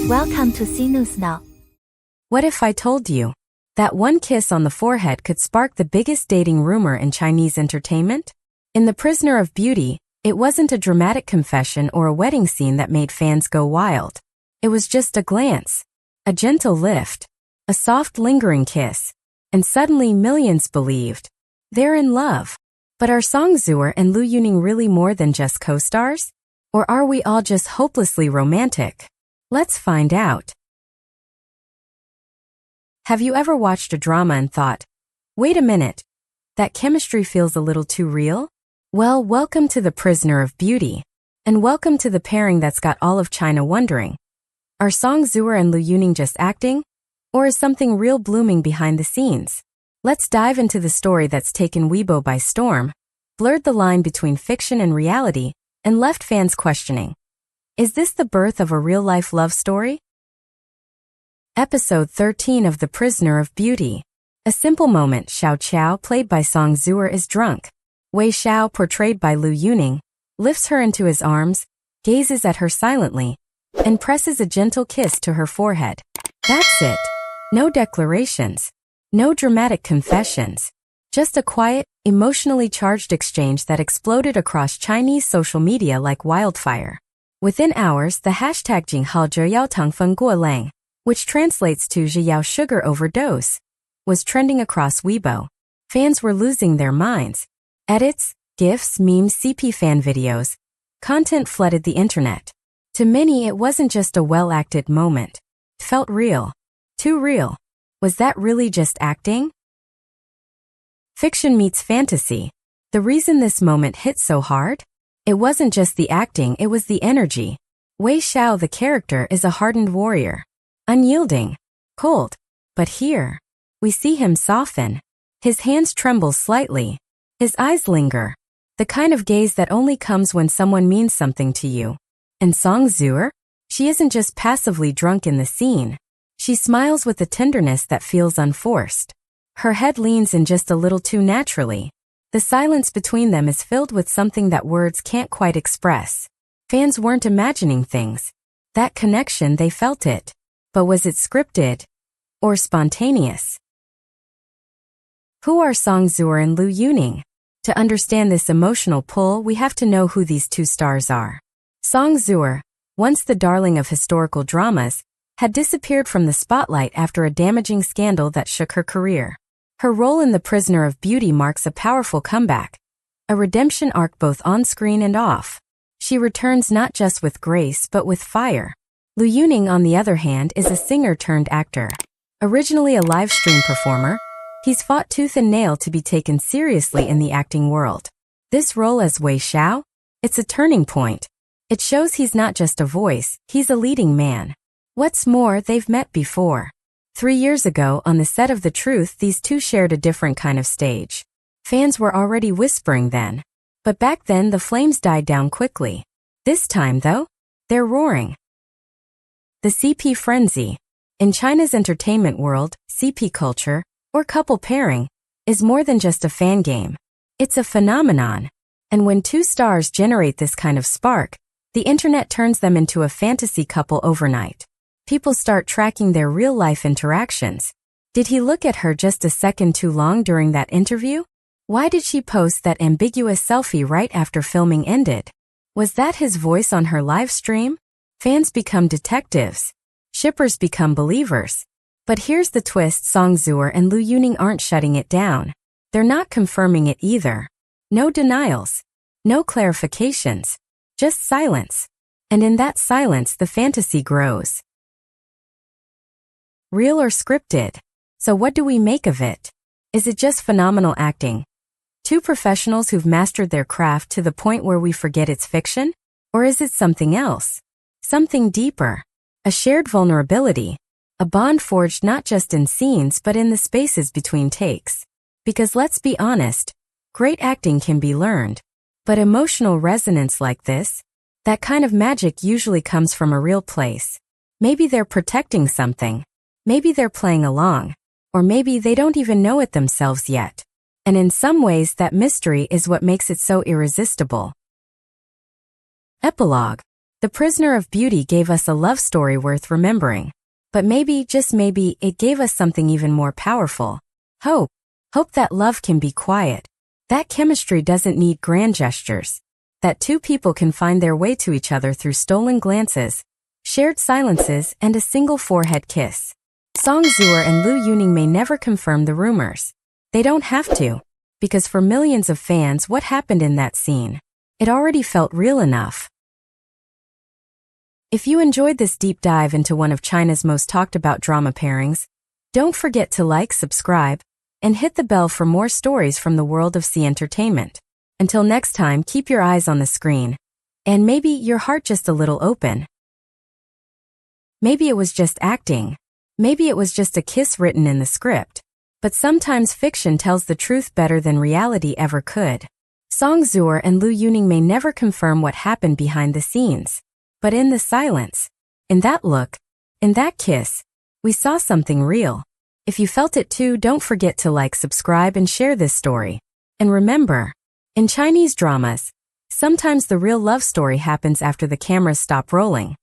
Welcome to C News Now. What if I told you that one kiss on the forehead could spark the biggest dating rumor in Chinese entertainment? In The Prisoner of Beauty, it wasn't a dramatic confession or a wedding scene that made fans go wild. It was just a glance, a gentle lift, a soft lingering kiss, and suddenly millions believed they're in love. But are Zuer and Liu really more than just co-stars? Or are we all just hopelessly romantic? Let's find out. Have you ever watched a drama and thought, wait a minute, that chemistry feels a little too real? Well, welcome to The Prisoner of Beauty. And welcome to the pairing that's got all of China wondering, are Zuer and Liu just acting? Or is something real blooming behind the scenes? Let's dive into the story that's taken Weibo by storm, blurred the line between fiction and reality, and left fans questioning. Is this the birth of a real-life love story? Episode 13 of The Prisoner of Beauty. A simple moment. Xiao Qiao, played by Zuer, is drunk. Wei Xiao, portrayed by Liu Yuning, lifts her into his arms, gazes at her silently, and presses a gentle kiss to her forehead. That's it. No declarations. No dramatic confessions. Just a quiet, emotionally charged exchange that exploded across Chinese social media like wildfire. Within hours, the hashtag #jinhaozheyao which translates to Zhiyao sugar overdose, was trending across Weibo. Fans were losing their minds. Edits, GIFs, memes, CP fan videos. Content flooded the internet. To many, it wasn't just a well-acted moment. It felt real. Too real. Was that really just acting? Fiction meets fantasy. The reason this moment hit so hard? It wasn't just the acting, it was the energy. Wei Xiao, the character, is a hardened warrior. Unyielding. Cold. But here, we see him soften. His hands tremble slightly. His eyes linger. The kind of gaze that only comes when someone means something to you. And Zuer? She isn't just passively drunk in the scene. She smiles with a tenderness that feels unforced. Her head leans in just a little too naturally. The silence between them is filled with something that words can't quite express. Fans weren't imagining things. That connection, they felt it. But was it scripted? Or spontaneous? Who are Zuer and Liu Yuning? To understand this emotional pull, we have to know who these two stars are. Zuer, once the darling of historical dramas, had disappeared from the spotlight after a damaging scandal that shook her career. Her role in The Prisoner of Beauty marks a powerful comeback, a redemption arc both on-screen and off. She returns not just with grace but with fire. Liu Yuning, on the other hand, is a singer-turned-actor. Originally a live-stream performer, he's fought tooth and nail to be taken seriously in the acting world. This role as Wei Xiao? It's a turning point. It shows he's not just a voice, he's a leading man. What's more, they've met before. 3 years ago, on the set of The Truth, these two shared a different kind of stage. Fans were already whispering then. But back then, the flames died down quickly. This time, though, they're roaring. The CP frenzy. In China's entertainment world, CP culture, or couple pairing, is more than just a fan game. It's a phenomenon. And when two stars generate this kind of spark, the internet turns them into a fantasy couple overnight. People start tracking their real-life interactions. Did he look at her just a second too long during that interview? Why did she post that ambiguous selfie right after filming ended? Was that his voice on her live stream? Fans become detectives. Shippers become believers. But here's the twist: Zuer and Liu Yuning aren't shutting it down. They're not confirming it either. No denials. No clarifications. Just silence. And in that silence, the fantasy grows. Real or scripted? So what do we make of it? Is it just phenomenal acting? Two professionals who've mastered their craft to the point where we forget it's fiction? Or is it something else? Something deeper? A shared vulnerability? A bond forged not just in scenes but in the spaces between takes? Because let's be honest, great acting can be learned. But emotional resonance like this, that kind of magic usually comes from a real place. Maybe they're protecting something. Maybe they're playing along. Or maybe they don't even know it themselves yet. And in some ways, that mystery is what makes it so irresistible. Epilogue. The Prisoner of Beauty gave us a love story worth remembering. But maybe, just maybe, it gave us something even more powerful. Hope. Hope that love can be quiet. That chemistry doesn't need grand gestures. That two people can find their way to each other through stolen glances, shared silences, and a single forehead kiss. Song Zuer and Liu Yuning may never confirm the rumors. They don't have to, because for millions of fans, what happened in that scene? It already felt real enough. If you enjoyed this deep dive into one of China's most talked about drama pairings, don't forget to like, subscribe, and hit the bell for more stories from the world of C Entertainment. Until next time, keep your eyes on the screen, and maybe your heart just a little open. Maybe it was just acting. Maybe it was just a kiss written in the script. But sometimes fiction tells the truth better than reality ever could. Song Zuer and Liu Yuning may never confirm what happened behind the scenes. But in the silence, in that look, in that kiss, we saw something real. If you felt it too, don't forget to like, subscribe, and share this story. And remember, in Chinese dramas, sometimes the real love story happens after the cameras stop rolling.